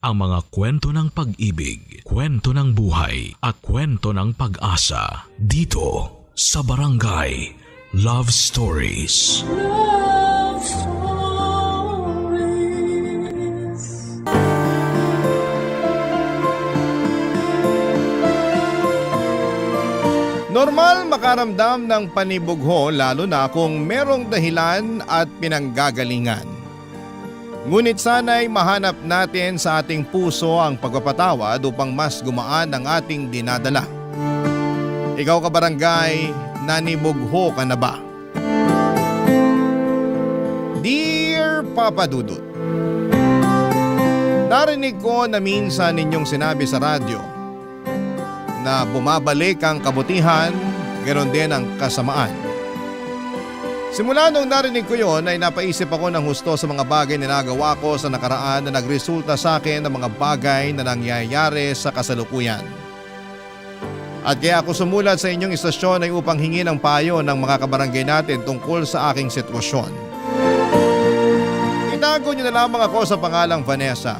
ang mga kwento ng pag-ibig, kwento ng buhay at kwento ng pag-asa dito sa Barangay Love Stories. Love Stories. Normal makaramdam ng panibugho lalo na kung merong dahilan at pinanggagalingan. Ngunit sana'y mahanap natin sa ating puso ang pagpapatawad upang mas gumaan ang ating dinadala. Ikaw kabarangay, nanibugho ka na ba? Dear Papa Dudut, narinig ko na minsan ninyong sinabi sa radyo na bumabalik ang kabutihan, ganoon din ang kasamaan. Simula nung narinig ko yon ay napaisip ako ng husto sa mga bagay na nagawa ko sa nakaraan na nagresulta sa akin ng mga bagay na nangyayari sa kasalukuyan. At kaya ako sumulat sa inyong istasyon ay upang hingi ng payo ng mga kabarangay natin tungkol sa aking sitwasyon. Itago niyo na lamang ako sa pangalang Vanessa,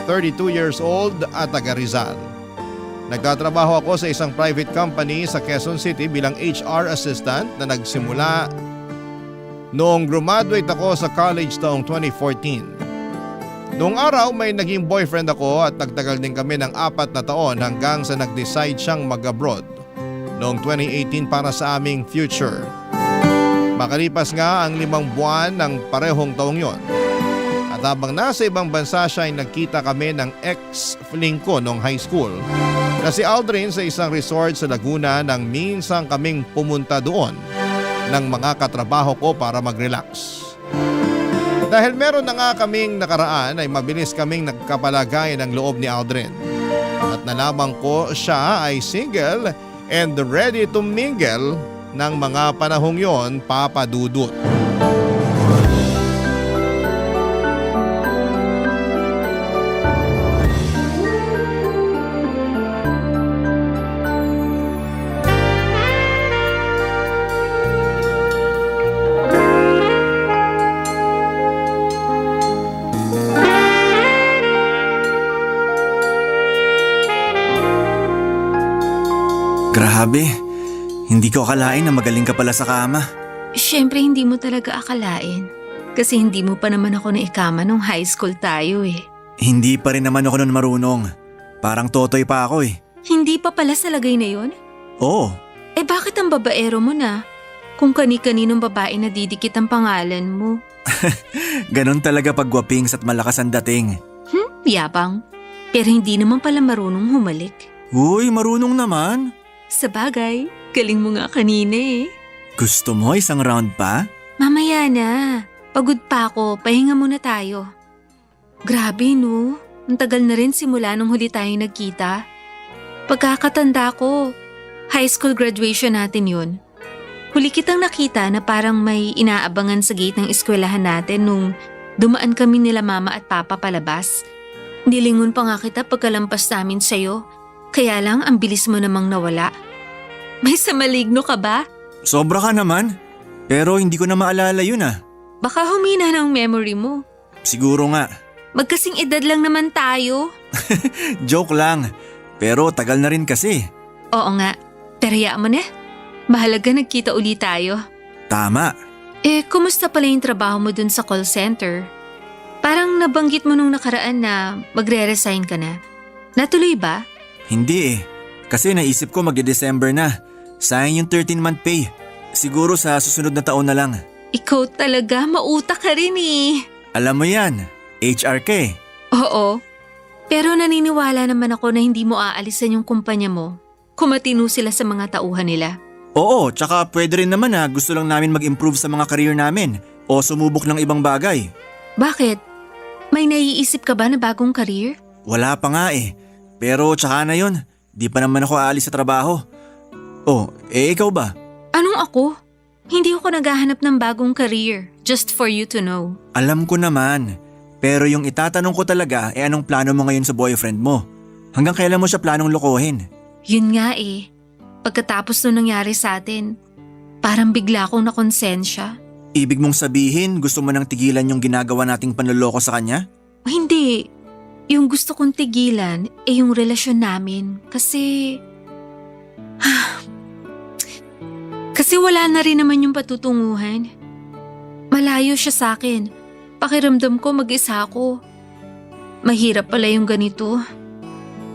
32 years old at taga Rizal. Nagtatrabaho ako sa isang private company sa Quezon City bilang HR assistant na nagsimula noong graduate ako sa college taong 2014. Noong araw may naging boyfriend ako at nagtagal din kami ng 4 na taon hanggang sa nag-decide siyang mag-abroad noong 2018 para sa aming future. Makalipas nga ang 5 buwan ng parehong taong yon. At habang nasa ibang bansa siya ay nagkita kami ng ex-fling ko noong high school na si Aldrin sa isang resort sa Laguna nang minsan kaming pumunta doon ng mga katrabaho ko para mag-relax. Dahil meron na nga kaming nakaraan ay mabilis kaming nagkapalagay ng loob ni Aldrin. At nalaman ko siya ay single and ready to mingle ng mga panahong yon, Papa Dudut. Grabe, hindi ko akalain na magaling ka pala sa kama. Siyempre hindi mo talaga akalain. Kasi hindi mo pa naman ako naikama nung high school tayo eh. Hindi pa rin naman ako nun marunong. Parang totoy pa ako eh. Hindi pa pala sa lagay na yon? Oo, Eh bakit ang babaero mo na? Kung kani-kaninong babae na didikit ang pangalan mo. ganun talaga pag gwapings at malakas ang dating. Yabang. Pero hindi naman pala marunong humalik. Uy, marunong naman. Sa bagay, galing mo nga kanina eh. Gusto mo isang round pa? Mamaya na. Pagod pa ako, pahinga muna tayo. Grabe no, ang tagal na rin simula nung huli tayong nagkita. Pagkakatanda ko, high school graduation natin yun. Huli kitang nakita na parang may inaabangan sa gate ng eskwelahan natin nung dumaan kami nila mama at papa palabas. Nilingon pa nga kita pagkalampas namin sa'yo. Kaya lang ang bilis mo namang nawala. May sa maligno ka ba? Sobra ka naman. Pero hindi ko na maalala yun ah. Baka humina ng memory mo. Siguro nga. Magkasing edad lang naman tayo. Joke lang. Pero tagal na rin kasi. Oo nga, pero hayaan mo na. Mahalaga nagkita uli tayo. Tama. Eh, kumusta pala yung trabaho mo dun sa call center? Parang nabanggit mo nung nakaraan na magre-resign ka na. Natuloy ba? Hindi eh. Kasi naisip ko magde-December na. Sayang yung 13-month pay. Siguro sa susunod na taon na lang. Ikaw talaga, mautak ka rin eh. Alam mo yan, HR ka eh. Oo. Pero naniniwala naman ako na hindi mo aalisan yung kumpanya mo kung matino sila sa mga tauhan nila. Oo, tsaka pwede rin naman na gusto lang namin mag-improve sa mga career namin o sumubok ng ibang bagay. Bakit? May naiisip ka ba na bagong career? Wala pa nga eh. Pero tsaka na yun, di pa naman ako aalis sa trabaho. Oh, ikaw ba? Anong ako? Hindi ako naghahanap ng bagong career, just for you to know. Alam ko naman, pero yung itatanong ko talaga anong plano mo ngayon sa boyfriend mo? Hanggang kailan mo siya planong lokohin? Yun nga eh. Pagkatapos nung nangyari sa atin, parang bigla akong nakonsensya. Ibig mong sabihin gusto mo nang tigilan yung ginagawa nating panloloko sa kanya? Hindi. Yung gusto kong tigilan yung relasyon namin kasi... kasi wala na rin naman yung patutunguhan. Malayo siya sa akin. Pakiramdam ko mag-isa ako. Mahirap pala yung ganito.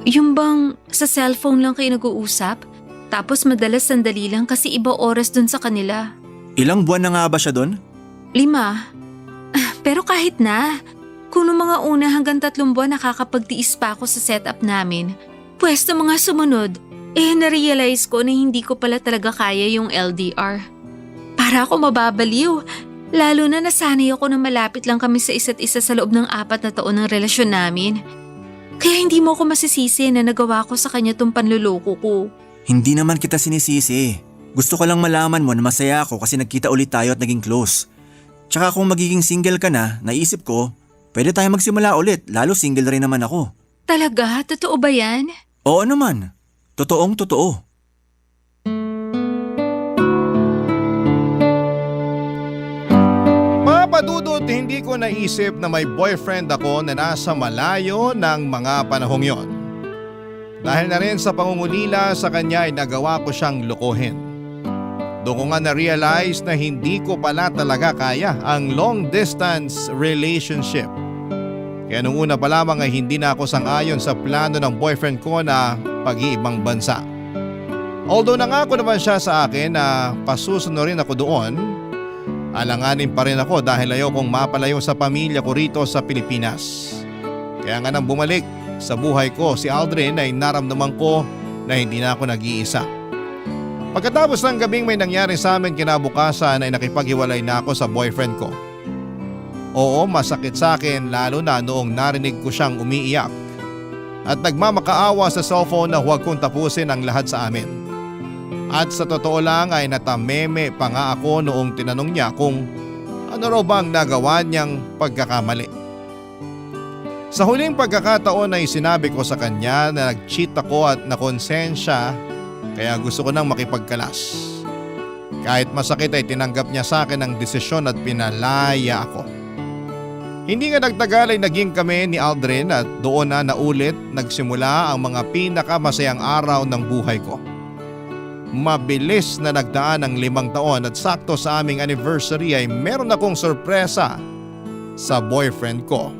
Yung bang sa cellphone lang kayo nag-uusap, tapos madalas sandali lang kasi iba oras dun sa kanila. Ilang buwan na nga ba siya doon? 5. Pero kahit na, kung nung mga una hanggang 3 buwan nakakapagtiis pa ako sa setup namin, pwesto mga sumunod, na-realize ko na hindi ko pala talaga kaya yung LDR. Para ako mababaliw, lalo na nasanay ako na malapit lang kami sa isa't isa sa loob ng 4 na taon ng relasyon namin. Kaya hindi mo ako masisisi na nagawa ko sa kanya tong panluloko ko. Hindi naman kita sinisisi. Gusto ko lang malaman mo na masaya ako kasi nagkita ulit tayo at naging close. Tsaka kung magiging single ka na, naisip ko, pwede tayo magsimula ulit, lalo single rin naman ako. Talaga? Totoo ba yan? Oo naman. Totoong totoo. Mga padudot, hindi ko naisip na may boyfriend ako na nasa malayo ng mga panahong yon. Dahil na rin sa pangungulila sa kanya ay nagawa ko siyang lokohin. Doon ko nga na-realize na hindi ko pala talaga kaya ang long distance relationship. Kaya nung una pa lamang ay hindi na ako sang-ayon sa plano ng boyfriend ko na pag-iibang bansa. Although nangako naman siya sa akin na pasusunurin ako doon, alanganin pa rin ako dahil ayokong mapalayo sa pamilya ko rito sa Pilipinas. Kaya nga nang bumalik sa buhay ko si Aldrin ay naramdaman ko na hindi na ako nag-iisa. Pagkatapos ng gabing may nangyari sa amin kinabukasan ay nakipaghiwalay na ako sa boyfriend ko. Oo, masakit sa akin lalo na noong narinig ko siyang umiiyak at nagmamakaawa sa cellphone na huwag kong tapusin ang lahat sa amin. At sa totoo lang ay natameme pa nga ako noong tinanong niya kung ano raw bang nagawa niyang pagkakamali. Sa huling pagkakataon ay sinabi ko sa kanya na nag-cheat ako at nakonsensya kaya gusto ko nang makipagkalas. Kahit masakit ay tinanggap niya sa akin ang desisyon at pinalaya ako. Hindi nga nagtagal ay naging kami ni Aldrin at doon na naulit nagsimula ang mga pinakamasayang araw ng buhay ko. Mabilis na nagdaan ang 5 taon at sakto sa aming anniversary ay meron akong sorpresa sa boyfriend ko.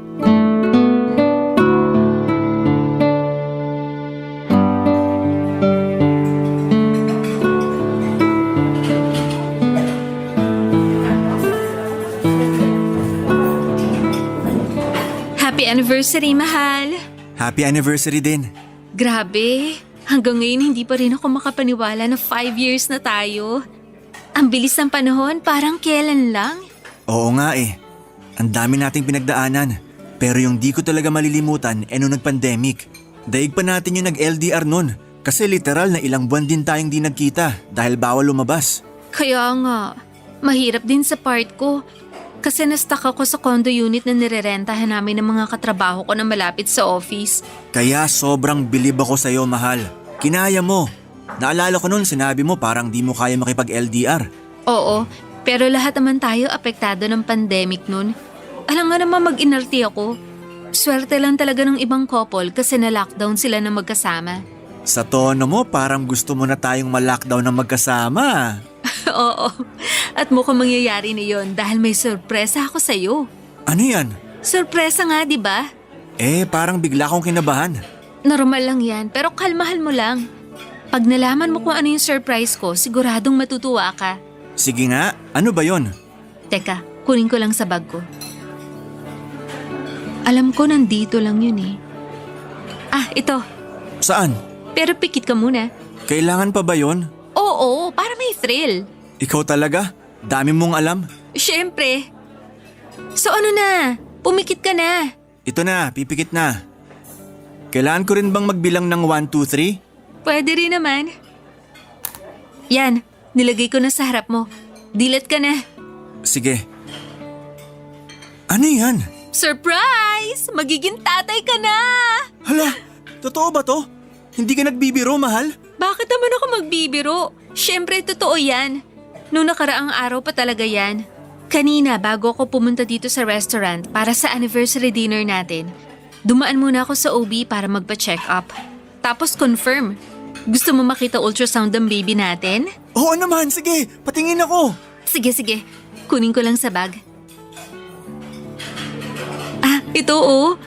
Happy anniversary, mahal! Happy anniversary din. Grabe, hanggang ngayon hindi pa rin ako makapaniwala na 5 years na tayo. Ang bilis ng panahon, parang kailan lang. Oo nga eh. Ang dami nating pinagdaanan. Pero yung di ko talaga malilimutan nung nag-pandemic. Daig pa natin yung nag-LDR nun. Kasi literal na ilang buwan din tayong di nagkita dahil bawal lumabas. Kaya nga, mahirap din sa part ko. Kasi na-stuck ako sa condo unit na nirerentahan namin ng mga katrabaho ko na malapit sa office. Kaya sobrang bilib ako sa'yo, mahal. Kinaya mo. Naalala ko nun sinabi mo parang di mo kaya makipag-LDR. Oo, pero lahat naman tayo apektado ng pandemic nun. Alam nga naman mag-inarti ako. Swerte lang talaga ng ibang couple kasi na-lockdown sila na magkasama. Sa tono mo parang gusto mo na tayong ma-lockdown na magkasama. Oo, at mukhang mangyayari na yon dahil may sorpresa ako sa'yo. Ano yan? Sorpresa nga, di ba? Parang bigla akong kinabahan. Normal lang yan, pero kalmahan mo lang. Pag nalaman mo kung ano yung surprise ko, siguradong matutuwa ka. Sige nga, ano ba yon? Teka, kunin ko lang sa bag ko. Alam ko nandito lang yun eh. Ah, ito. Saan? Pero pikit ka muna. Kailangan pa ba yon? Oo, para may thrill. Ikaw talaga? Dami mong alam? Siyempre. So ano na? Pumikit ka na. Ito na, pipikit na. Kailangan ko rin bang magbilang ng 1, 2, 3? Pwede rin naman. Yan, nilagay ko na sa harap mo. Dilat ka na. Sige. Ano yan? Surprise! Magiging tatay ka na! Hala, totoo ba to? Hindi ka nagbibiro, mahal? Bakit naman ako magbibiro? Siyempre, totoo yan. Noong nakaraang araw pa talaga yan. Kanina, bago ako pumunta dito sa restaurant para sa anniversary dinner natin, Dumaan muna ako sa OB para magpa-check up. Tapos confirm. Gusto mo makita ultrasound ng baby natin? Oo naman, sige, patingin ako. Sige. Kunin ko lang sa bag. Ah, ito oh.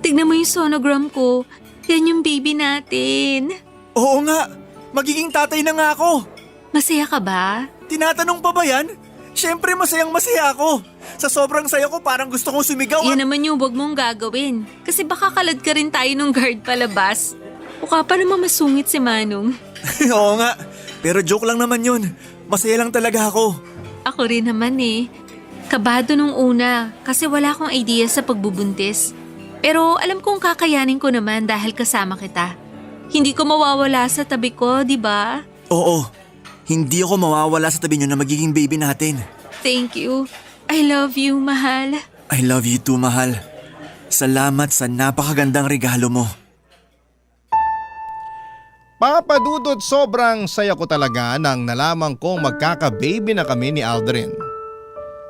Tignan mo yung sonogram ko. Yan yung baby natin. Oo nga, magiging tatay na nga ako. Masaya ka ba? Tinatanong pa ba yan? Siyempre masayang masaya ako. Sa sobrang saya ko parang gusto kong sumigaw Yan naman yung wag mong gagawin. Kasi baka kalad ka rin tayo ng guard palabas. Mukha pa naman masungit si Manong. Oo nga, pero joke lang naman yun. Masaya lang talaga ako. Ako rin naman eh. Kabado nung una kasi wala akong idea sa pagbubuntis. Pero alam kong kakayanin ko naman dahil kasama kita. Hindi ko mawawala sa tabi ko, di ba? Oo, hindi ako mawawala sa tabi niyo na magiging baby natin. Thank you. I love you, mahal. I love you too, mahal. Salamat sa napakagandang regalo mo. Papa Dudut, sobrang saya ko talaga nang nalaman kong magkaka-baby na kami ni Aldrin.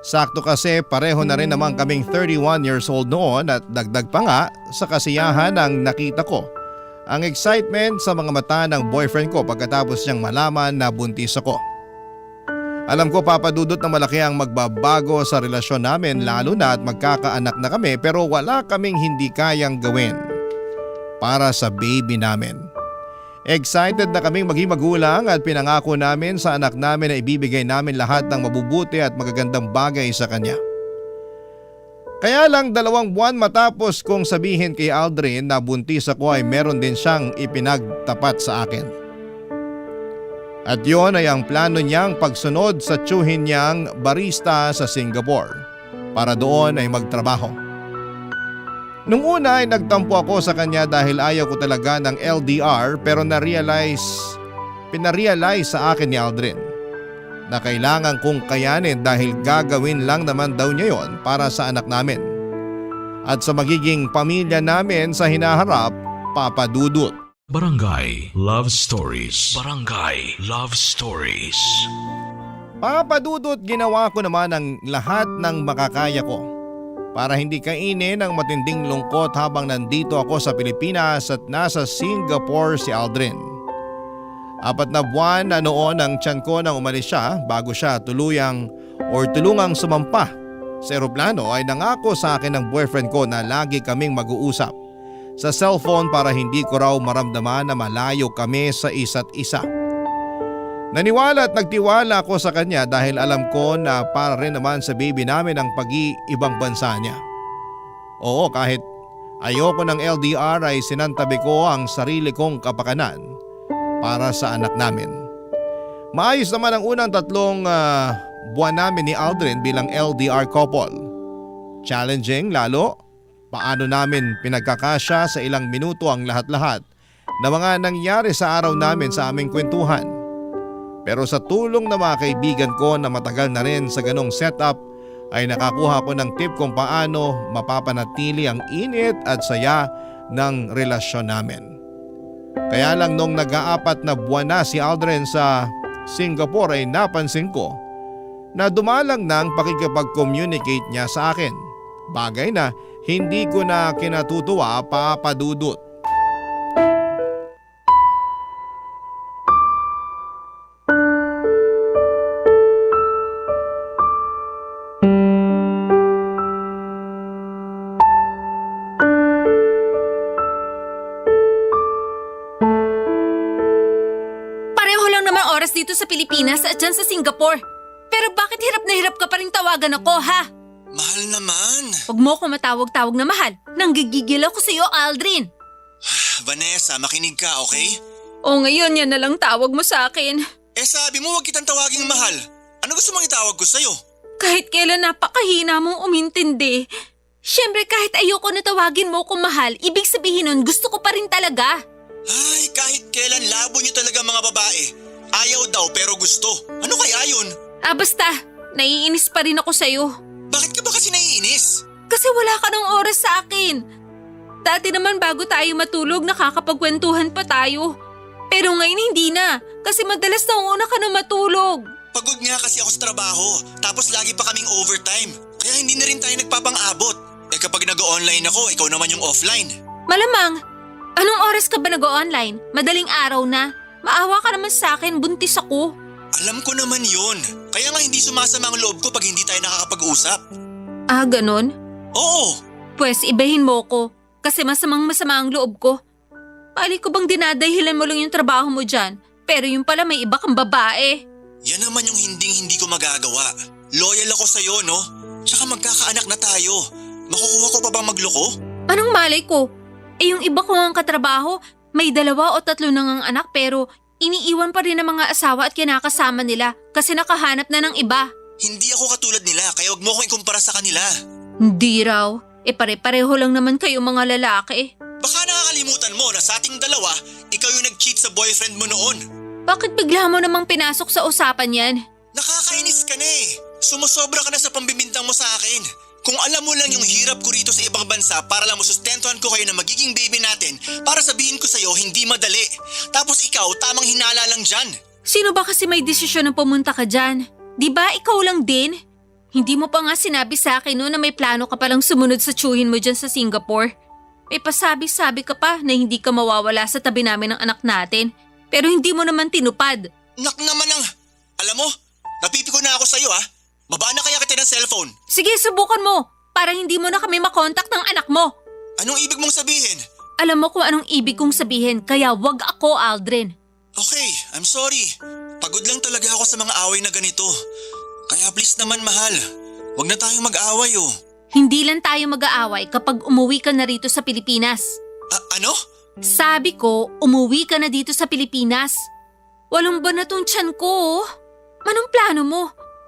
Sakto kasi pareho na rin naman kaming 31 years old noon at dagdag pa nga sa kasiyahan ng nakita ko ang excitement sa mga mata ng boyfriend ko pagkatapos niyang malaman na buntis ako. Alam ko, Papa Dudut, na malaki ang magbabago sa relasyon namin lalo na at magkakaanak na kami, pero wala kaming hindi kayang gawin para sa baby namin. Excited na kaming maging magulang at pinangako namin sa anak namin na ibibigay namin lahat ng mabubuti at magagandang bagay sa kanya. Kaya lang 2 buwan matapos kong sabihin kay Aldrin na buntis ako ay meron din siyang ipinagtapat sa akin. At yon ay ang plano niyang pagsunod sa tiyuhin niyang barista sa Singapore para doon ay magtrabaho. Nung una ay nagtampo ako sa kanya dahil ayaw ko talaga ng LDR, pero pinarealize sa akin ni Aldrin na kailangan kong kayanin dahil gagawin lang naman daw niya yon para sa anak namin at sa magiging pamilya namin sa hinaharap, Papa Dudut. Barangay Love Stories. Barangay Love Stories. Papa Dudut, ginawa ko naman ang lahat ng makakaya ko para hindi kainin ang matinding lungkot habang nandito ako sa Pilipinas at nasa Singapore si Aldrin. 4 na buwan na noon ang tiyan ko nang umalis siya bago siya tulungang sumampa sa eroplano ay nangako sa akin ng boyfriend ko na lagi kaming mag-uusap sa cellphone para hindi ko raw maramdaman na malayo kami sa isa't isa. Naniwala at nagtiwala ako sa kanya dahil alam ko na para rin naman sa baby namin ang pag-iibang bansa niya. Oo, kahit ayoko ng LDR ay sinantabi ko ang sarili kong kapakanan para sa anak namin. Maayos naman ang unang 3 buwan namin ni Aldrin bilang LDR couple. Challenging lalo, paano namin pinagkakasya sa ilang minuto ang lahat-lahat na mga nangyari sa araw namin sa aming kwentuhan. Pero sa tulong ng mga kaibigan ko na matagal na rin sa ganong setup ay nakakuha ko ng tip kung paano mapapanatili ang init at saya ng relasyon namin. Kaya lang nung nag-4 na buwan na si Aldrin sa Singapore ay napansin ko na dumalang ng pakikipag-communicate niya sa akin. Bagay na hindi ko na kinatutuwa, Papa Dudut. Pareho lang naman oras dito sa Pilipinas at dyan sa Singapore. Pero bakit hirap na hirap ka pa rin tawagan ako, ha? Mahal naman. Huwag mo ko matawag-tawag na mahal. Nanggigigil ako sa iyo, Aldrin. Vanessa, makinig ka, okay? O ngayon yan na lang tawag mo sa akin. Sabi mo huwag kitang tawaging mahal. Ano gusto mong itawag ko sa'yo? Kahit kailan napakahina mong umintindi. Siyempre kahit ayoko na tawagin mo kung mahal, ibig sabihin nun gusto ko pa rin talaga. Ay, kahit kailan labo niyo talaga mga babae. Ayaw daw pero gusto. Ano kaya yun? Basta, naiinis pa rin ako sa'yo. Bakit ka ba kasi naiinis? Kasi wala ka ng oras sa akin. Dati naman bago tayo matulog nakakapagkwentuhan pa tayo. Pero ngayon hindi na kasi madalas nauna ka na matulog. Pagod nga kasi ako sa trabaho tapos lagi pa kaming overtime. Kaya hindi na rin tayo nagpapang-abot. Eh kapag nag-online ako, ikaw naman yung offline. Malamang. Anong oras ka ba nag-online? Madaling araw na. Maawa ka naman sa akin, buntis ako. Alam ko naman yun. Kaya nga hindi sumasama ang loob ko pag hindi tayo nakakapag-usap. Ah, ganon? Oo! Pwes ibahin mo ko. Kasi masama ang loob ko. Pali ko bang dinadahilan mo lang yung trabaho mo dyan? Pero yung pala may iba kang babae. Yan naman yung hindi ko magagawa. Loyal ako sa'yo, no? Tsaka magkakaanak na tayo. Makukuha ko pa bang magloko? Anong malay ko? Eh yung iba ko ang katrabaho, may 2 o 3 na ngang anak pero iniiwan pa rin ng mga asawa at kinakasama nila kasi nakahanap na ng iba. Hindi ako katulad nila kaya wag mo ko ikumpara sa kanila. Hindi raw. Eh pare-pareho lang naman kayo mga lalaki. Baka nakakalimutan mo na sa ating dalawa, ikaw yung nag-cheat sa boyfriend mo noon. Bakit bigla mo namang pinasok sa usapan yan? Nakakainis ka na eh. Sumusobra ka na sa pambibintang mo sa akin. Kung alam mo lang yung hirap ko rito sa ibang bansa para lang masustentuhan ko kayo na magiging baby natin, para sabihin ko sa'yo hindi madali. Tapos ikaw tamang hinala lang dyan. Sino ba kasi may desisyon na pumunta ka dyan? Di ba ikaw lang din? Hindi mo pa nga sinabi sa akin no na may plano ka palang sumunod sa tsuhin mo dyan sa Singapore. May pasabi-sabi ka pa na hindi ka mawawala sa tabi namin ng anak natin. Pero hindi mo naman tinupad. Nak naman ang... Alam mo, napipiko na ako sa'yo ah. Babaan na kaya kita ng cellphone. Sige, subukan mo. Para hindi mo na kami makontak ng anak mo. Anong ibig mong sabihin? Alam mo kung anong ibig kong sabihin, kaya wag ako, Aldrin. Okay, I'm sorry. Pagod lang talaga ako sa mga away na ganito. Kaya please naman mahal, wag na tayong mag-away oh. Hindi lang tayo mag-aaway kapag umuwi ka na rito sa Pilipinas. Ano? Sabi ko, umuwi ka na dito sa Pilipinas. Walong buwan na tong tiyan ko. Anong plano mo?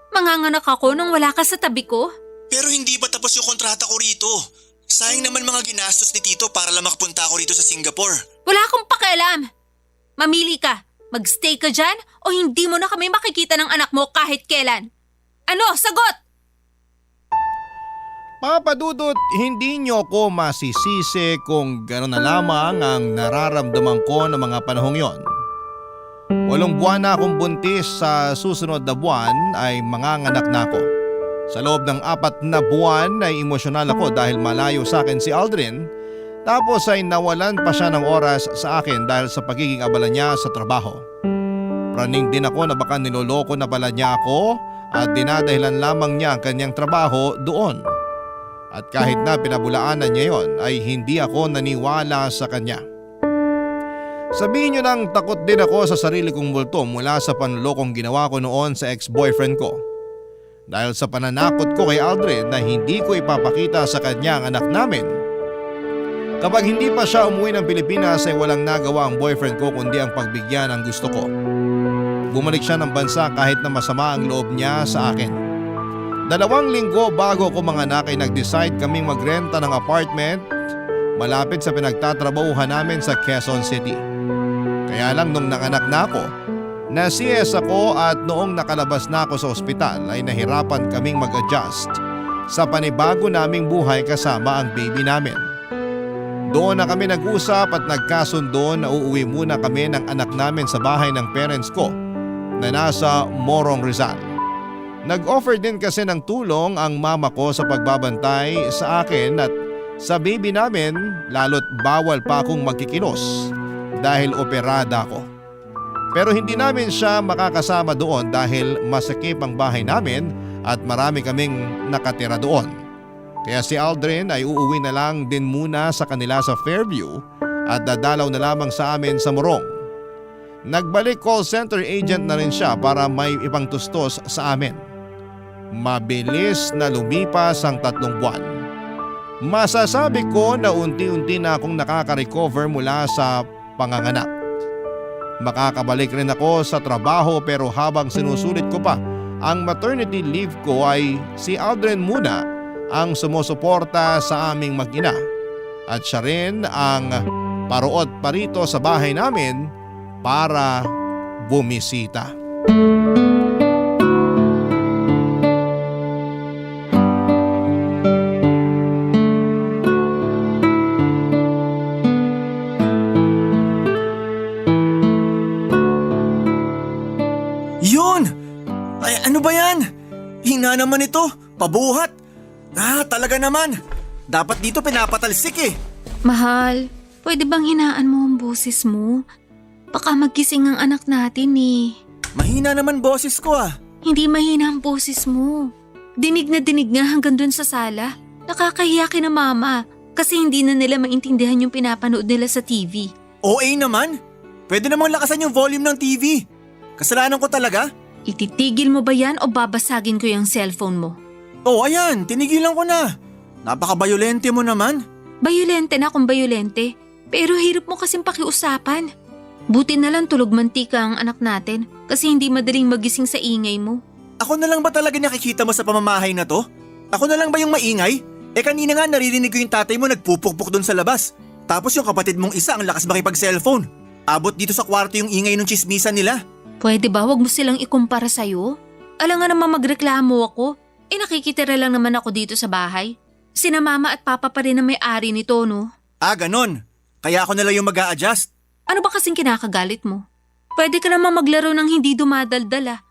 Manganganak ako nang wala ka sa tabi ko? Pero hindi pa tapos yung kontrata ko rito. Sayang naman mga ginastos ni Tito para lang makapunta ako rito sa Singapore. Wala akong pakialam. Mamili ka. Magstay ka dyan o hindi mo na kami makikita ng anak mo kahit kailan. Ano? Sagot! Papa Dudut, hindi niyo ko masisisi kung gano'n na lamang ang nararamdaman ko ng mga panahong yon. 8 buwan na akong buntis, sa susunod na buwan ay manganganak na ako. Sa loob ng 4 na buwan ay emosyonal ako dahil malayo sa akin si Aldrin, tapos ay nawalan pa siya ng oras sa akin dahil sa pagiging abala niya sa trabaho. Praning din ako na baka niloloko na pala niya ako at dinadahilan lamang niya ang kanyang trabaho doon. At kahit na pinabulaanan niya yon ay hindi ako naniwala sa kanya. Sabihin niyo nang takot din ako sa sarili kong multo mula sa panlolokong ginawa ko noon sa ex-boyfriend ko. Dahil sa pananakot ko kay Aldrin na hindi ko ipapakita sa kanya ang anak namin. Kapag hindi pa siya umuwi ng Pilipinas ay walang nagawa ang boyfriend ko kundi ang pagbigyan ng gusto ko. Bumalik siya ng bansa kahit na masama ang loob niya sa akin. 2 linggo bago ko manganak ay nag-decide kaming magrenta ng apartment malapit sa pinagtatrabahuhan namin sa Quezon City. Kaya lang nung nanganak na ako, na-CS ako at noong nakalabas na ako sa ospital ay nahirapan kaming mag-adjust sa panibago naming buhay kasama ang baby namin. Doon na kami nag-usap at nagkasundo na uuwi muna kami ng anak namin sa bahay ng parents ko na nasa Morong Rizal. Nag-offer din kasi ng tulong ang mama ko sa pagbabantay sa akin at sa baby namin, lalo't bawal pa akong magkikilos dahil operada ako. Pero hindi namin siya makakasama doon dahil masakip ang bahay namin at marami kaming nakatira doon. Kaya si Aldrin ay uuwi na lang din muna sa kanila sa Fairview at dadalaw na lamang sa amin sa Morong. Nagbalik call center agent na rin siya para may ibang tustos sa amin. Mabilis na lumipas ang 3 buwan. Masasabi ko na unti-unti na akong nakaka-recover mula sa panganganak. Makakabalik rin ako sa trabaho pero habang sinusulit ko pa ang maternity leave ko ay si Aldrin muna ang sumusuporta sa aming mag-ina. At siya rin ang paruot pa rito sa bahay namin para bumisita. Yun! Ay ano ba yan? Hina naman ito, pabuhat. Talaga naman. Dapat dito pinapatalsik eh. Mahal, pwede bang hinaan mo ang boses mo? Baka magising ang anak natin eh. Mahina naman boses ko ah. Hindi mahina ang boses mo. Dinig na dinig nga hanggang dun sa sala. Nakakahiya kina mama kasi hindi na nila maintindihan yung pinapanood nila sa TV. OA naman. Pwede namang lakasan yung volume ng TV. Kasalanan ko talaga. Ititigil mo ba yan o babasagin ko yung cellphone mo? Oh, ayan, tinigilan ko na. Napaka-bayolente mo naman. Bayolente na kung bayolente, pero hirap mo kasing pakiusapan. Buti na lang tulog mantika ang anak natin kasi hindi madaling magising sa ingay mo. Ako na lang ba talaga nakikita mo sa pamamahay na to? Ako na lang ba yung maingay? Kanina nga naririnig ko yung tatay mo nagpupukpuk doon sa labas. Tapos yung kapatid mong isa ang lakas makipag-cellphone. Abot dito sa kwarto yung ingay ng chismisan nila. Pwede ba wag mo silang ikumpara sa'yo? Alam nga naman magreklamo ako. Nakikitira lang naman ako dito sa bahay. Sina mama at papa pa rin ang may-ari nito, no? Ganon. Kaya ako na lang yung mag-a-adjust. Ano ba kasing kinakagalit mo? Pwede ka naman maglaro ng hindi dumadaldala.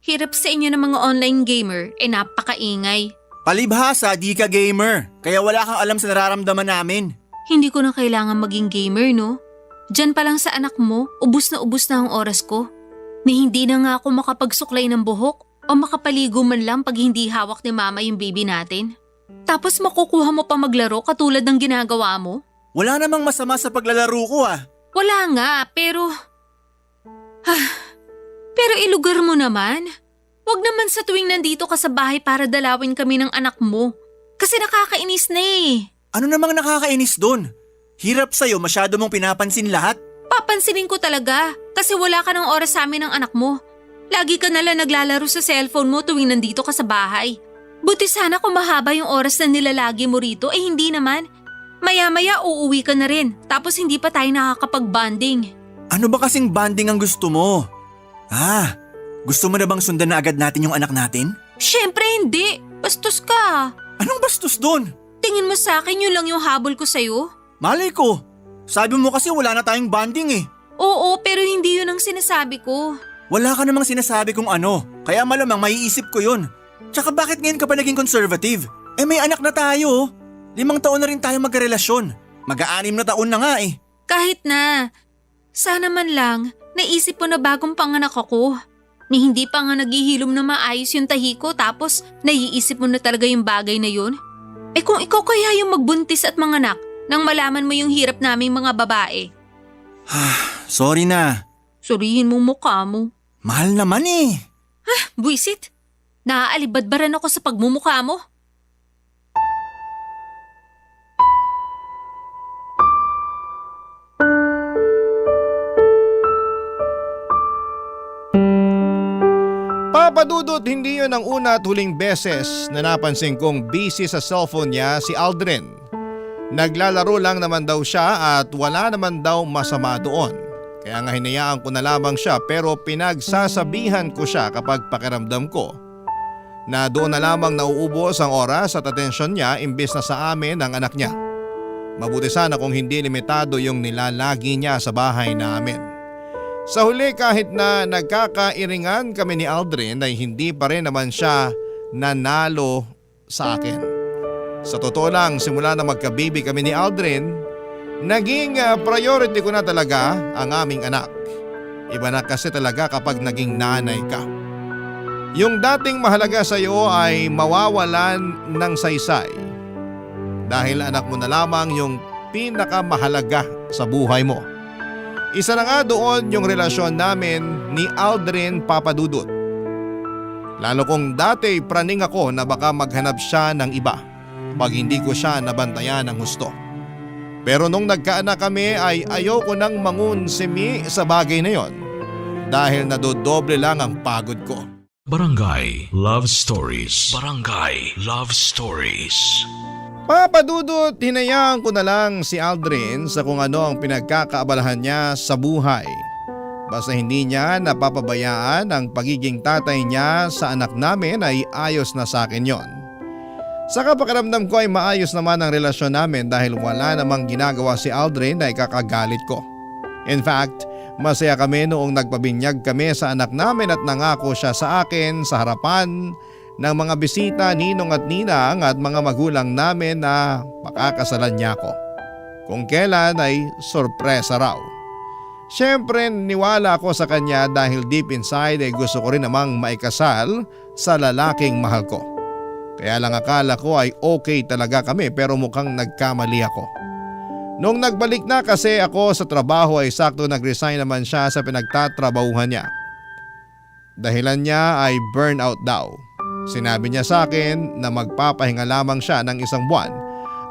Hirap sa inyo ng mga online gamer, napakaingay. Palibhasa, di ka gamer. Kaya wala kang alam sa nararamdaman namin. Hindi ko na kailangan maging gamer, no? Diyan pa lang sa anak mo, ubus na ang oras ko. Ni hindi na nga ako makapagsuklay ng buhok o makapaligo man lang pag hindi hawak ni mama yung baby natin. Tapos makukuha mo pa maglaro katulad ng ginagawa mo? Wala namang masama sa paglalaro ko ah. Wala nga, pero… pero ilugar mo naman. Huwag naman sa tuwing nandito ka sa bahay para dalawin kami ng anak mo. Kasi nakakainis na eh. Ano namang nakakainis doon? Hirap sa'yo, masyado mong pinapansin lahat. Papansinin ko talaga kasi wala ka ng oras sa amin ng anak mo. Lagi ka nalang naglalaro sa cellphone mo tuwing nandito ka sa bahay. Buti sana kung mahaba yung oras na nilalagi mo rito, hindi naman. Maya-maya uuwi ka na rin tapos hindi pa tayo nakakapag-bonding. Ano ba kasing bonding ang gusto mo? Gusto mo na bang sundan na agad natin yung anak natin? Siyempre hindi. Bastos ka. Anong bastos doon? Tingin mo sa akin yun lang yung habol ko sa'yo? Malay ko. Sabi mo kasi wala na tayong bonding eh. Oo, pero hindi yun ang sinasabi ko. Wala ka namang sinasabi kung ano. Kaya malamang maiisip ko yun. Tsaka bakit ngayon ka pa naging conservative? May anak na tayo. 5 taon na rin tayo magkarelasyon. Mag-6 na taon na nga eh. Kahit na. Sana man lang, naisip mo na bagong panganak ako. Ni hindi pa nga naghihilom na maayos yung tahi ko tapos naiisip mo na talaga yung bagay na yun? Kung ikaw kaya yung magbuntis at manganak nang malaman mo yung hirap naming mga babae. Sorry na. Surihin mo mukha mo. Mahal naman eh. Buisit. Naaalibadbaran ako sa pagmumukha mo. Papadudot, hindi yun ang una at huling beses na napansin kong busy sa cellphone niya si Aldrin. Naglalaro lang naman daw siya at wala naman daw masama doon. Kaya nga hinayaan ko na lamang siya pero pinagsasabihan ko siya kapag pakiramdam ko na doon na lamang nauubos ang oras at atensyon niya imbes na sa amin ang anak niya. Mabuti sana kung hindi limitado yung nilalagi niya sa bahay namin. Sa huli kahit na nagkakairingan kami ni Aldrin ay hindi pa rin naman siya nanalo sa akin. Sa totoo lang, simula na magka-baby kami ni Aldrin, naging priority ko na talaga ang aming anak. Iba na kasi talaga kapag naging nanay ka. Yung dating mahalaga sa iyo ay mawawalan ng saysay. Dahil anak mo na lamang yung pinakamahalaga sa buhay mo. Isa na nga doon yung relasyon namin ni Aldrin Papadudut. Lalo kong dati praning ako na baka maghanap siya ng iba pag hindi ko siya nabantayan ng husto. Pero nung nagkaanak kami ay ayoko nang mangunsimi sa bagay na yon dahil nadodoble lang ang pagod ko. Barangay Love Stories. Barangay Love Stories. Papadudot, hinayaan ko na lang si Aldrin sa kung ano ang pinagkakaabalahan niya sa buhay. Basta hindi niya napapabayaan ang pagiging tatay niya sa anak namin ay ayos na sa akin yon. Sa pakiramdam ko ay maayos naman ang relasyon namin dahil wala namang ginagawa si Aldrin na ikakagalit ko. In fact, masaya kami noong nagpabinyag kami sa anak namin at nangako siya sa akin sa harapan ng mga bisita, ninong at ninang at mga magulang namin na makakasalan niya ako. Kung kailan ay sorpresa raw. Siyempre niwala ako sa kanya dahil deep inside ay gusto ko rin namang maikasal sa lalaking mahal ko. Kaya lang akala ko ay okay talaga kami pero mukhang nagkamali ako. Nung nagbalik na kasi ako sa trabaho ay sakto nag-resign naman siya sa pinagtatrabahuhan niya. Dahilan niya ay burnout daw. Sinabi niya sa akin na magpapahinga lamang siya ng 1 buwan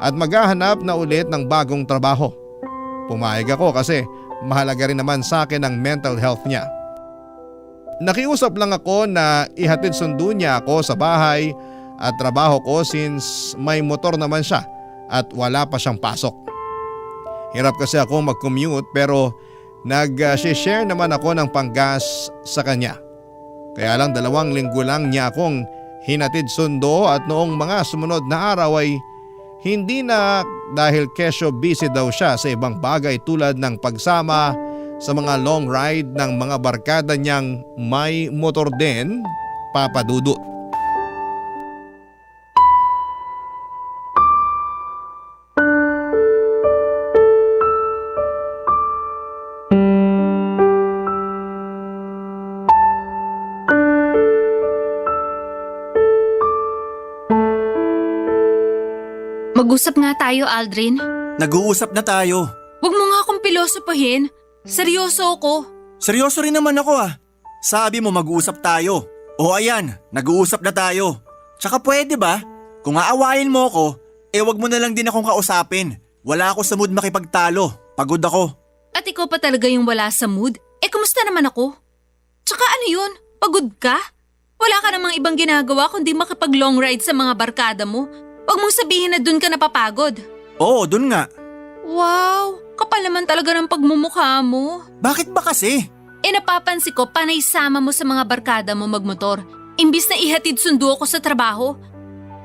at maghahanap na ulit ng bagong trabaho. Pumayag ako kasi mahalaga rin naman sa akin ang mental health niya. Nakiusap lang ako na ihatid sundo niya ako sa bahay at trabaho ko since may motor naman siya at wala pa siyang pasok. Hirap kasi ako mag-commute pero nag-share naman ako ng panggas sa kanya. Kaya lang 2 linggo lang niya akong hinatid sundo at noong mga sumunod na araw ay hindi na dahil kesyo busy daw siya sa ibang bagay tulad ng pagsama sa mga long ride ng mga barkada niyang may motor din, Papa Dudut. Mag-usap nga tayo, Aldrin. Nag-uusap na tayo. Huwag mo nga akong pilosopahin. Seryoso ako. Seryoso rin naman ako ah. Sabi mo mag-uusap tayo. O ayan, nag-uusap na tayo. Tsaka pwede ba? Kung aawayin mo ako, wag mo na lang din akong kausapin. Wala ako sa mood makipagtalo. Pagod ako. At ikaw pa talaga yung wala sa mood? Kumusta naman ako? Tsaka ano yun? Pagod ka? Wala ka namang ibang ginagawa kundi makipag-long ride sa mga barkada mo. Huwag mong sabihin na dun ka napapagod. Oo, dun nga. Wow, kapal naman talaga ng pagmumukha mo. Bakit ba kasi? Napapansin ko panay sama mo sa mga barkada mo magmotor. Imbis na ihatid sundo ako sa trabaho.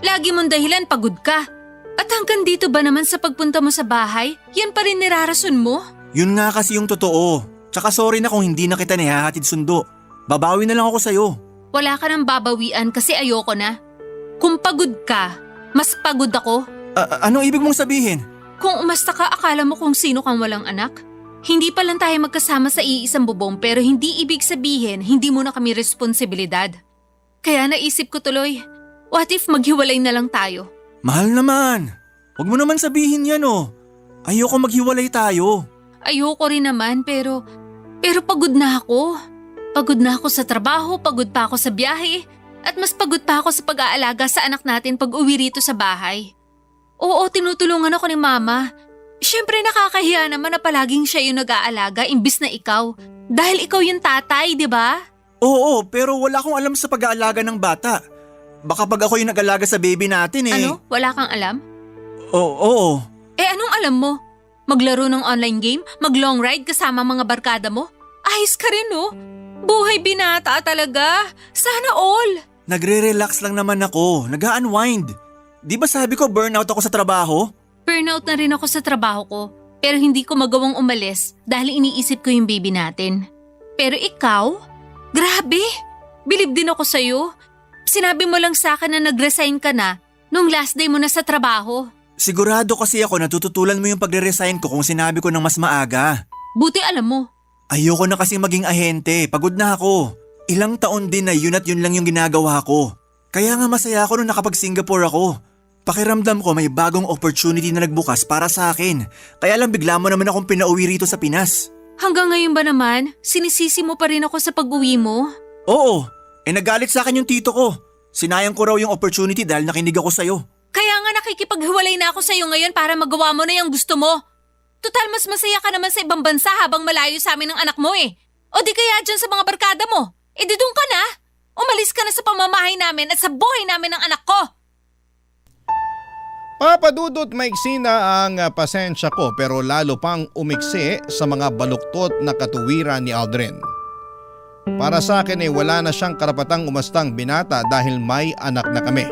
Lagi mong dahilan pagod ka. At hanggang dito ba naman sa pagpunta mo sa bahay, yan pa rin nirarason mo? Yun nga kasi yung totoo. Tsaka sorry na kung hindi na kita nihahatid sundo. Babawi na lang ako sa'yo. Wala ka nang babawian kasi ayoko na. Kung pagod ka, mas pagod ako. Anong ibig mong sabihin? Kung umasta ka, akala mo kung sino kang walang anak? Hindi pa lang tayo magkasama sa iisang bubong pero hindi ibig sabihin hindi mo na kami responsibilidad. Kaya naisip ko tuloy, what if maghiwalay na lang tayo? Mahal naman. Huwag mo naman sabihin yan oh. Ayoko maghiwalay tayo. Ayoko rin naman pero pagod na ako. Pagod na ako sa trabaho, pagod pa ako sa biyahe. At mas pagod pa ako sa pag-aalaga sa anak natin pag uwi rito sa bahay. Oo, tinutulungan ako ni Mama. Siyempre nakakahiya naman na palaging siya yung nag-aalaga imbis na ikaw. Dahil ikaw yung tatay, di ba? Oo, pero wala akong alam sa pag-aalaga ng bata. Baka pag ako yung nag-alaga sa baby natin eh. Ano? Wala kang alam? Oo. Anong alam mo? Maglaro ng online game? Mag-long ride kasama mga barkada mo? Ayos ka rin oh. Buhay binata talaga. Sana all. Nagre-relax lang naman ako. Nag-unwind. Di ba sabi ko burnout ako sa trabaho? Burnout na rin ako sa trabaho ko. Pero hindi ko magawang umalis dahil iniisip ko yung baby natin. Pero ikaw? Grabe! Bilib din ako sa'yo. Sinabi mo lang sa akin na nag-resign ka na nung last day mo na sa trabaho. Sigurado kasi ako natututulan mo yung pagre-resign ko kung sinabi ko ng mas maaga. Buti alam mo. Ayoko na kasing maging ahente. Pagod na ako. Ilang taon din na yun at yun lang yung ginagawa ko. Kaya nga masaya ako nung nakapag-Singapore ako. Pakiramdam ko may bagong opportunity na nagbukas para sa akin. Kaya lang bigla mo naman akong pinauwi rito sa Pinas. Hanggang ngayon ba naman, sinisisi mo pa rin ako sa pag-uwi mo? Oo, nagalit sa akin yung tito ko. Sinayang ko raw yung opportunity dahil nakinig ako sa'yo. Kaya nga nakikipaghiwalay na ako sa'yo ngayon para magawa mo na yung gusto mo. Total mas masaya ka naman sa ibang bansa habang malayo sa amin ng anak mo eh. O di kaya dyan sa mga barkada mo. Di doon ka na. Umalis ka na sa pamamahay namin at sa buhay namin ng anak ko. Papa Dudut, maiksi na ang pasensya ko pero lalo pang umiksi sa mga baluktot na katuwiran ni Aldrin. Para sa akin wala na siyang karapatang umastang binata dahil may anak na kami.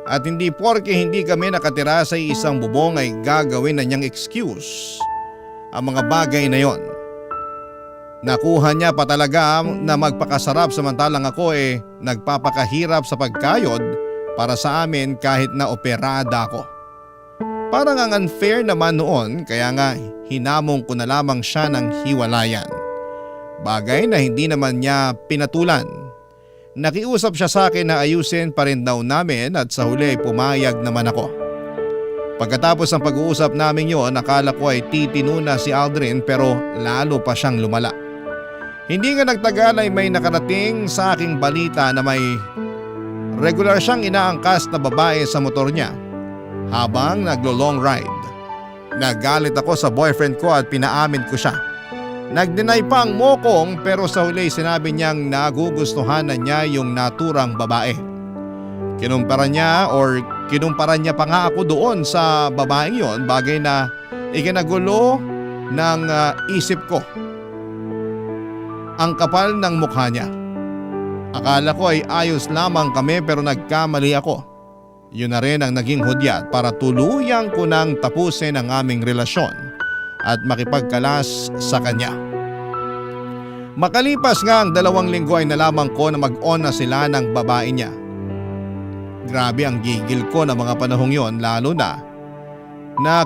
At hindi porke hindi kami nakatira sa isang bubong ay gagawin na niyang excuse ang mga bagay na yon. Nakuha niya pa talaga na magpakasarap samantalang ako nagpapakahirap sa pagkayod para sa amin kahit na operada ako. Parang ang unfair naman noon kaya nga hinamong ko na lamang siya ng hiwalayan. Bagay na hindi naman niya pinatulan. Nakiusap siya sa akin na ayusin pa rin daw namin at sa huli ay pumayag naman ako. Pagkatapos ng pag-uusap namin yon, akala ko ay titino na si Aldrin pero lalo pa siyang lumala. Hindi nga nagtagal ay may nakarating sa aking balita na may regular siyang inaangkas na babae sa motor niya habang naglo-long ride. Nagalit ako sa boyfriend ko at pinaamin ko siya. Nag-deny pa ang mokong pero sa huli sinabi niyang nagugustuhan na niya yung naturang babae. Kinumpara niya pa nga ako doon sa babaeng yon, bagay na ikinagulo ng isip ko. Ang kapal ng mukha niya. Akala ko ay ayos lamang kami pero nagkamali ako. Yun na rin ang naging hudyat para tuluyang ko nang tapusin ang aming relasyon at makipagkalas sa kanya. Makalipas nga ang 2 linggo ay nalaman ko na mag-on na sila ng babae niya. Grabe ang gigil ko na mga panahong yon, lalo na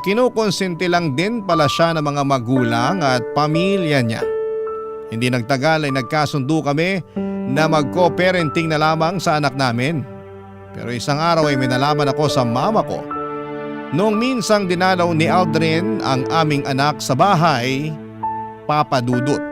kinukonsinti lang din pala siya ng mga magulang at pamilya niya. Hindi nagtagal ay nagkasundo kami na mag-co-parenting na lamang sa anak namin. Pero isang araw ay may nalaman ako sa mama ko. Noong minsang dinalaw ni Aldrin ang aming anak sa bahay, Papa Dudut.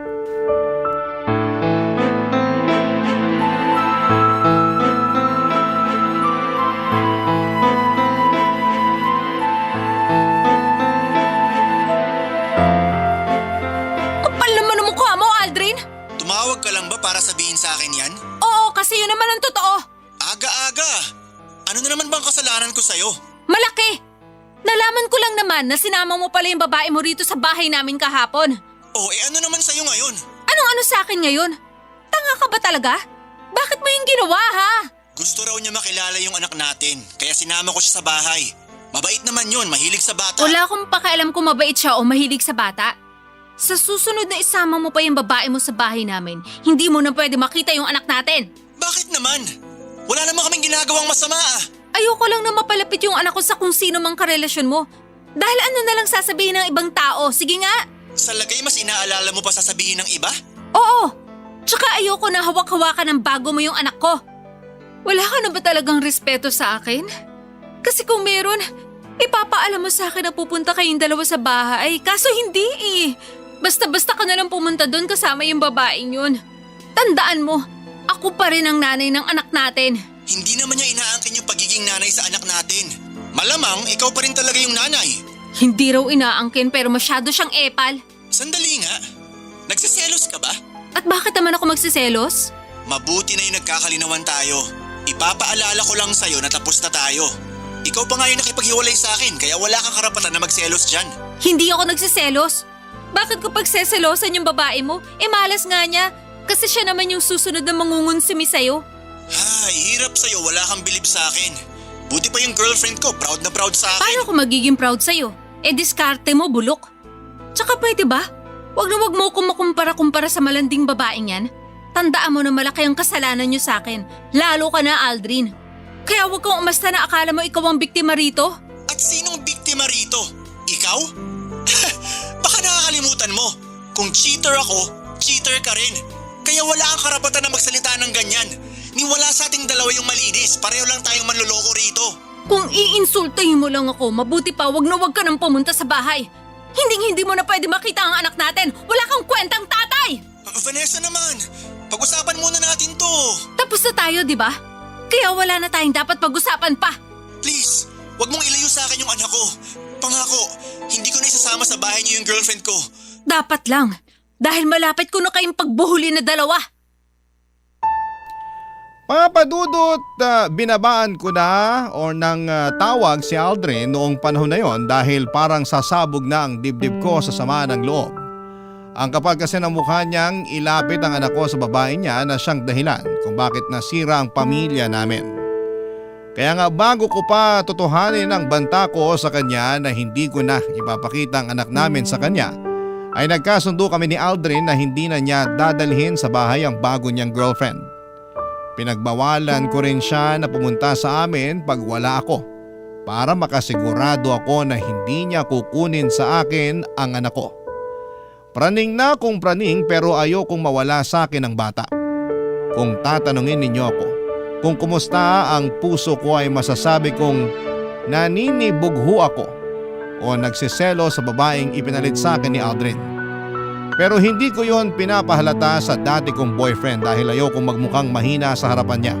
Kapal naman ang mukha mo, Aldrin! Tumawag ka lang ba para sabihin sa akin yan? Oo, kasi yun naman ang totoo. Aga-aga! Ano na naman bang kasalanan ko sa'yo? Malaki! Nalaman ko lang naman na sinama mo pala yung babae mo rito sa bahay namin kahapon. Oh, ano naman sa'yo ngayon? Anong ano sa akin ngayon? Tanga ka ba talaga? Bakit mo yung ginawa, ha? Gusto raw niya makilala yung anak natin, kaya sinama ko siya sa bahay. Mabait naman yun, mahilig sa bata. Wala akong pakialam kung mabait siya o mahilig sa bata. Sa susunod na isama mo pa yung babae mo sa bahay namin, hindi mo na pwede makita yung anak natin. Bakit naman? Wala naman kaming ginagawang masama ah. Ayoko lang na mapalapit yung anak ko sa kung sino mang karelasyon mo. Dahil ano na lang sasabihin ng ibang tao, sige nga. Sa lagay mas inaalala mo pa sasabihin ng iba? Oo! Tsaka ayoko na hawak-hawakan ng bago mo yung anak ko. Wala ka na ba talagang respeto sa akin? Kasi kung meron, ipapaalam mo sa akin na pupunta kayong dalawa sa bahay. Kaso hindi eh. Basta-basta ka na lang pumunta doon kasama yung babaeng yun. Tandaan mo, ako pa rin ang nanay ng anak natin. Hindi naman niya inaangkin yung pagiging nanay sa anak natin. Malamang ikaw pa rin talaga yung nanay. Hindi raw inaangkin pero masyado siyang epal. Sandali nga. Nagsiselos ka ba? At bakit naman ako magsiselos? Mabuti na yung nagkakalinawan tayo. Ipapaalala ko lang sa'yo na tapos na tayo. Ikaw pa nga yung nakipaghiwalay sa akin kaya wala kang karapatan na magselos dyan. Hindi ako nagsiselos. Bakit ko pagseselosan yung babae mo? Malas nga niya. Kasi siya naman yung susunod na mangungunsumi sa'yo. Ay, hirap sa'yo, wala kang bilib sa akin. Buti pa yung girlfriend ko, proud na proud sa akin. Paano ako magiging proud sa'yo? Diskarte mo, bulok. Tsaka pwede ba? Huwag mo akong makumpara-kumpara sa malanding babaeng yan. Tandaan mo na malaki ang kasalanan niyo sa akin. Lalo ka na, Aldrin. Kaya huwag kang umasta na akala mo ikaw ang biktima rito. At sinong biktima rito? Ikaw? Baka nakakalimutan mo. Kung cheater ako, cheater ka rin. Kaya wala kang karapatan na magsalita ng ganyan. Niwala sa ating dalawa yung malinis, pareho lang tayong manloloko rito. Kung iinsultahin mo lang ako, mabuti pa wag ka nang pumunta sa bahay. Hindi mo na pwede makita ang anak natin. Wala kang kwentang tatay! Vanessa naman, pag-usapan muna natin to. Tapos na tayo, di ba? Kaya wala na tayong dapat pag-usapan pa. Please, wag mong ilayo sa akin yung anak ko. Pangako, hindi ko na isasama sa bahay niyo yung girlfriend ko. Dapat lang. Dahil malapit ko na kayong pagbuhuli na dalawa. Papadudot, binabaan ko na o nang tawag si Aldrin noong panahon na yon dahil parang sasabog na ang dibdib ko sa sama ng loob. Ang kapal kasi ng mukha niyang ilapit ang anak ko sa babae niya na siyang dahilan kung bakit nasira ang pamilya namin. Kaya nga bago ko pa totohanin ang banta ko sa kanya na hindi ko na ipapakita ang anak namin sa kanya, ay nagkasundo kami ni Aldrin na hindi na niya dadalhin sa bahay ang bago niyang girlfriend. Pinagbawalan ko rin siya na pumunta sa amin pag wala ako para makasigurado ako na hindi niya kukunin sa akin ang anak ko. Praning na kung praning pero ayokong mawala sa akin ang bata. Kung tatanungin ninyo ako kung kumusta ang puso ko ay masasabi kong naninibugho ako o nagsiselo sa babaeng ipinalit sa akin ni Aldrin. Pero hindi ko yon pinapahalata sa dati kong boyfriend dahil ayokong magmukhang mahina sa harapan niya.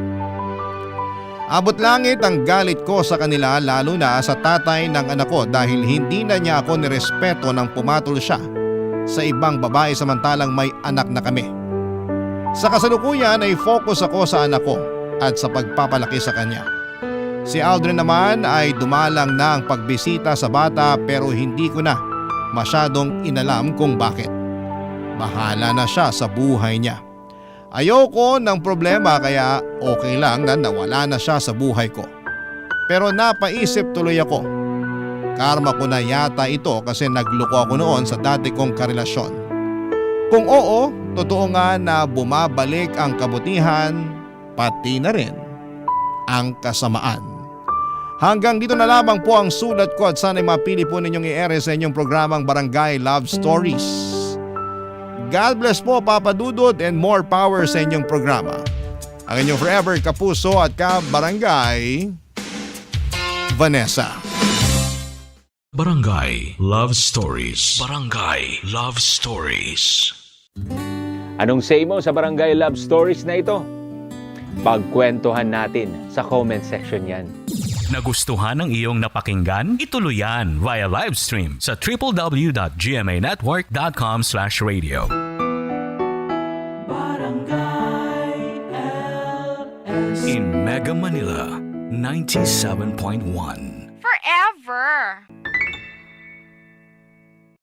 Abot langit ang galit ko sa kanila lalo na sa tatay ng anak ko dahil hindi na niya ako nirespeto nang pumatol siya sa ibang babae samantalang may anak na kami. Sa kasalukuyan ay focus ako sa anak ko at sa pagpapalaki sa kanya. Si Aldrin naman ay dumalang na ang pagbisita sa bata pero hindi ko na masyadong inalam kung bakit. Bahala na siya sa buhay niya. Ayoko ng problema kaya okay lang na nawala na siya sa buhay ko. Pero napaisip tuloy ako. Karma ko na yata ito kasi nagloko ako noon sa dati kong karelasyon. Kung oo, totoo nga na bumabalik ang kabutihan pati na rin ang kasamaan. Hanggang dito na lamang po ang sulat ko at sana'y mapili po ninyong i-air sa inyong programang Barangay Love Stories. God bless po Papa Dudut and more power sa inyong programa. Ang inyong forever kapuso at ka-barangay, Vanessa. Barangay Love Stories. Barangay Love Stories. Anong say mo sa Barangay Love Stories na ito? Pagkwentuhan natin sa comment section yan. Nagustuhan ng iyong napakinggan? Ituloy yan via live stream sa www.gmanetwork.com/radio. In Mega Manila, 97.1. Forever.